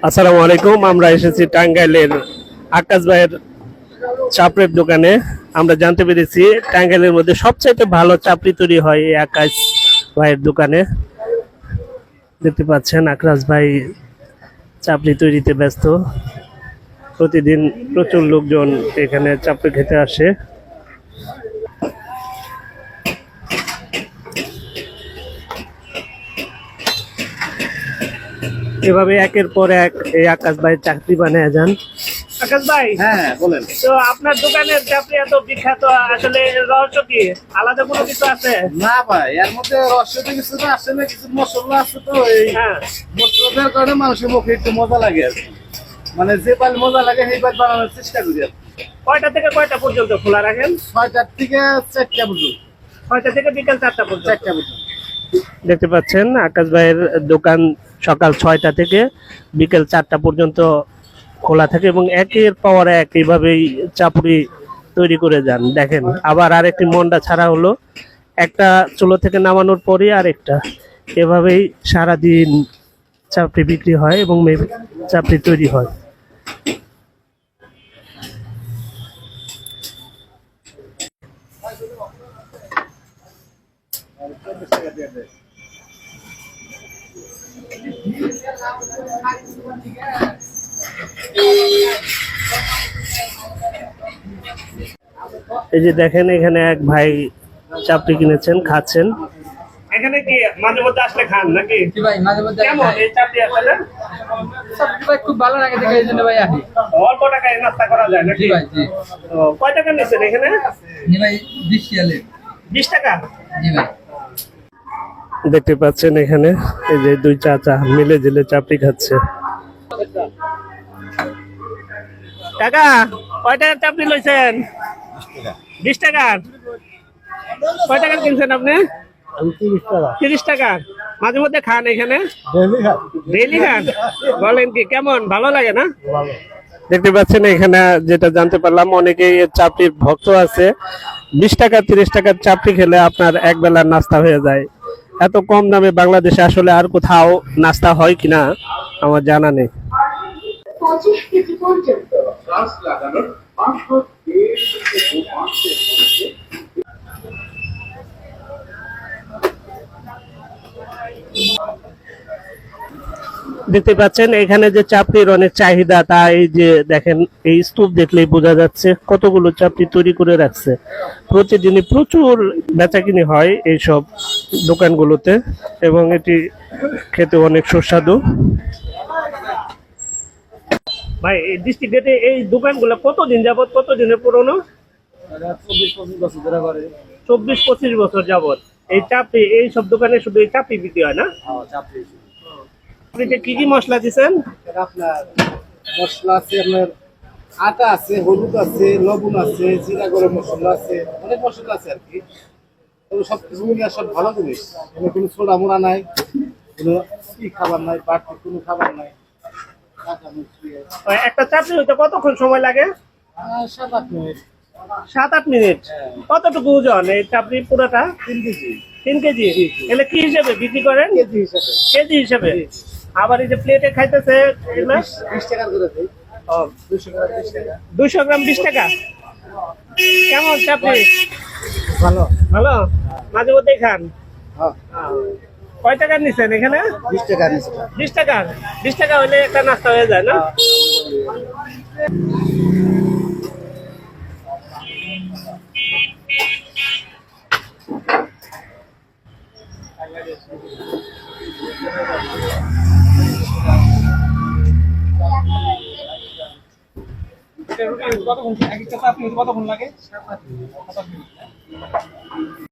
আসসালামু আলাইকুম। আমরা এসেছি টাঙ্গাইলের আকাশ ভাইয়ের চাপড়ির দোকানে। আমরা জানতে পেরেছি টাঙ্গাইলের মধ্যে সবচাইতে ভালো চাপড়ি তৈরি হয় এই আকাশ ভাইয়ের দোকানে। দেখতে পাচ্ছেন আকাশ ভাই চাপড়ি তৈরিতে ব্যস্ত। প্রতিদিন প্রচুর লোকজন এখানে চাপড়ি খেতে আসে। এভাবে একের পর এক এই আকাশ ভাই চাকরি বানিয়ে যান। আকাশ ভাই, হ্যাঁ বলেন। তো আপনার দোকানের চাপড়ি এত বিখ্যাত, আসলে রহস্য কি? আলাদা কোনো কিছু আছে? না ভাই, এর মধ্যে রহস্য তো কিছু না, আসলে কিছু মশলা আছে তো এই হ্যাঁ, মশলাদের কারণে মানুষের মুখে একটু মজা লাগে আর কি। মানে যে পাল মজা লাগে সেই পাল বানানোর চেষ্টা করি আর কি। কয়টা থেকে কয়টা পর্যন্ত খোলা রাখেন? 6টার থেকে 4টা পর্যন্ত। 6টা থেকে বিকেল 4টা পর্যন্ত। 4টা পর্যন্ত। দেখতে পাচ্ছেন আকাশ ভাইয়ের দোকান সকাল 6টা থেকে বিকেল 4টা পর্যন্ত খোলা থাকে এবং একের পর এক এইভাবেই চাপড়ি তৈরি করে যান। দেখেন, আবার আরেকটি মন্ডা ছাড়া হলো, একটা চুলো থেকে নামানোর পরে আরেকটা, এভাবেই সারাদিন চাপড়ি বিক্রি হয় এবং চাপড়ি তৈরি হয়। এই যে দেখেন, এখানে এক ভাই চাপড়ি কিনেছেন, খাচ্ছেন। এখানে কি মাঝে মধ্যে আসলে খান নাকি? জি ভাই, মাঝে মধ্যে কেমন এই চাপড়ি আসলে? সবজি ভাই খুব ভালো লাগে দেখে এই জন্য ভাই আসি। অল্প টাকায় নাস্তা করা যায় নাকি? জি ভাই, জি। ও, কয় টাকা নিচ্ছেন এখানে? জি ভাই, 20 রিয়ালে। 20 টাকা। জি ভাই। দেখতে পাচ্ছেন এখানে এই যে দুই চাচা মিলে ঝিলে চাপড়ি খাচ্ছে। কাকা, কয় টাকার চাপড়ি লইছেন? 20 টাকার। কয় টাকার কিনছেন আপনি? 30 টাকা। মাঝে মধ্যে খান এখানে? ডেইলি খান? বলেন কি, কেমন ভালো লাগে না? দেখতে পাচ্ছেন এখানে যেটা জানতে পারলাম, অনেকেই এর চাপড়ির ভক্ত আছে। 20 টাকা 30 টাকার চাপড়ি খেলে আপনার এক বেলার নাস্তা হয়ে যায়। এত কম দামে বাংলাদেশে আসলে আর কোথাও নাস্তা হয় কিনা আমার জানা নেই। 25 কেজি পর্যন্ত দেখতে পাচ্ছেন এখানে যে চাপড়ির অনেক চাহিদা, তা এই যে দেখেন, এই স্তূপ দেখলেই বোঝা যাচ্ছে কতগুলো চাপড়ি তৈরি করে রাখছে। প্রতিদিনই প্রচুর বেচাকিনি হয় এইসব দোকানগুলোতে এবং এটি খেতে অনেক সুস্বাদু। ভাই, এই ডিস্ট্রিক্টে এই দোকানগুলো কতদিন যাবত, কতদিনের পুরনো? 24-25 বছর ধরে করে। 24-25 বছর যাবত এই চাপড়ি, এই সব দোকানে শুধু এই চাপড়ি বিক্রি হয় না? হ্যাঁ, চাপড়ি। আপনি কি কি মশলা দিচ্ছেন? এটা আপনার মশলা আছে, আপনার আটা আছে, হলুদ আছে, লবণ আছে, জিরা গরম মশলা আছে, অনেক মশলা আছে আর কি। তবে সব কিছু মিলিয়ে সব ভালো জিনিস। এখানে কোনো ছোড়া মোড়া নাই, কোনো খাবার নাই, বাড়তি কোনো খাবার নাই। একটা চাপড়ি হইতে কতক্ষণ সময় লাগে? 7-8 মিনিট। 7-8 মিনিট। কতটুকু ওজন এই চাপড়ি পুরোটা? 3 কেজি। 3 কেজি। এগুলো কি হিসেবে বিক্রি করেন? কেজি হিসাবে। কেজি হিসেবে। আবার এই যে প্লেটে খাইতেছে এগুলো 20 টাকা করে দেই। 200 টাকা 20 টাকা। 200 গ্রাম 20 টাকা। কেমন চাপড়ি? ভালো। ভালো? মাঝে মধ্যেই খান? হ্যাঁ, কয় টাকা নিচ্ছেন এখানে? 20 টাকা নিচ্ছে। 20 টাকা। 20 টাকা হলে একটা নাস্তা হয়ে যায় না? কতক্ষণ এক একটা চাপড়ি কতক্ষণ লাগে?